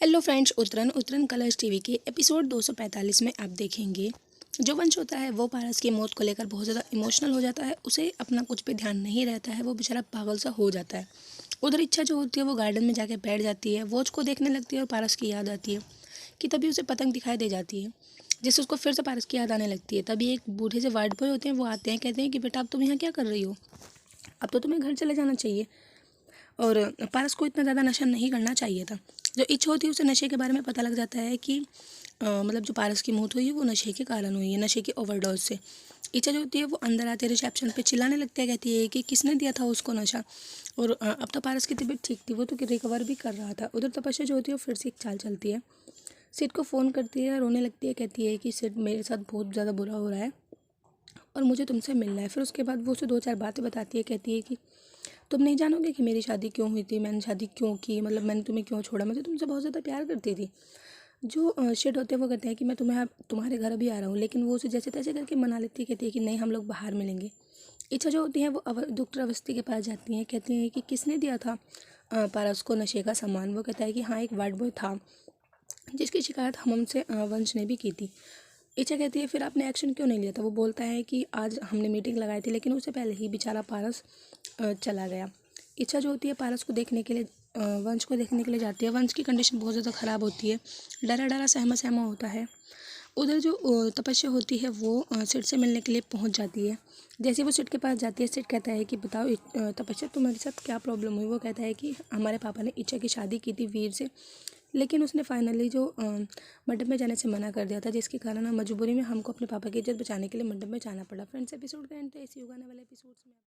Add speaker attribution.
Speaker 1: Hello friends, उतरन उतरन Colors TV के episode 245 में आप देखेंगे जो वंश होता है वो पारस की मौत को लेकर बहुत ज़्यादा इमोशनल हो जाता है। उसे अपना कुछ पे ध्यान नहीं रहता है, वो बेचारा पागल सा हो जाता है। उधर इच्छा जो होती है वो गार्डन में जाके बैठ जाती है, वॉच को देखने लगती है और पारस की याद आती है कि तभी उसे पतंग दिखाई दे जाती है, जिससे उसको फिर से पारस की याद आने लगती है। तभी एक बूढ़े से वार्ड बॉय होते हैं, वो आते हैं, कहते हैं कि बेटा अब तुम यहाँ क्या कर रही हो, अब तो तुम्हें घर चले जाना चाहिए। और पारस को इतना ज़्यादा नशा नहीं करना चाहिए था। जो इच्छा होती है उसे नशे के बारे में पता लग जाता है कि मतलब जो पारस की मौत हुई है वो नशे के कारण हुई है, नशे की ओवरडोज से। इच्छा जो होती है वो अंदर आते रिसेप्शन पे चिल्लाने लगती है, कहती है कि किसने दिया था उसको नशा। और अब तो पारस की तबीयत ठीक थी, वो तो रिकवर भी कर रहा था। उधर तपस्या जो होती है वो फिर से एक चाल चलती है, सिड को फ़ोन करती है, रोने लगती है, कहती है कि सिड मेरे साथ बहुत ज़्यादा बुरा हो रहा है और मुझे तुमसे मिलना है। फिर उसके बाद वो उसे दो चार बातें बताती है, कहती है कि तुम नहीं जानोगे कि मेरी शादी क्यों हुई थी, मैंने शादी क्यों की, मतलब मैंने तुम्हें क्यों छोड़ा, मैं तो तुमसे बहुत ज़्यादा प्यार करती थी। जो शेड होते हैं वो कहते हैं कि मैं तुम्हारे घर अभी आ रहा हूँ, लेकिन वो उसे जैसे तैसे करके मना लेती है, कहती है कि नहीं हम लोग बाहर मिलेंगे। इच्छा जो होती है वो डॉक्टर अवस्थी के पास जाती हैं, कहती हैं कि किसने दिया था पारस को नशे का सामान। वो कहता है कि हाँ, एक वार्ड बॉय था जिसकी शिकायत हम हमसे वंश ने भी की थी। इच्छा कहती है फिर आपने एक्शन क्यों नहीं लिया था। वो बोलता है कि आज हमने मीटिंग लगाई थी, लेकिन उससे पहले ही बेचारा पारस चला गया। इच्छा जो होती है पारस को देखने के लिए वंश को देखने के लिए जाती है। वंश की कंडीशन बहुत ज़्यादा ख़राब होती है, डरा डरा सहमा सहमा होता है। उधर जो तपस्या होती है वो सिड से मिलने के लिए पहुंच जाती है। जैसे वो सिड के पास जाती है, सिड कहता है कि बताओ तपस्या तुम्हारे साथ क्या प्रॉब्लम हुई। वो कहता है कि हमारे पापा ने इच्छा की शादी की थी वीर से, लेकिन उसने फाइनली जो मंडप में जाने से मना कर दिया था, जिसके कारण मजबूरी में हमको अपने पापा की इज्जत बचाने के लिए मंडप में जाना पड़ा। फ्रेंड्स, एपिसोड का एंड पे ऐसी होगा आने वाले एपिसोड्स में।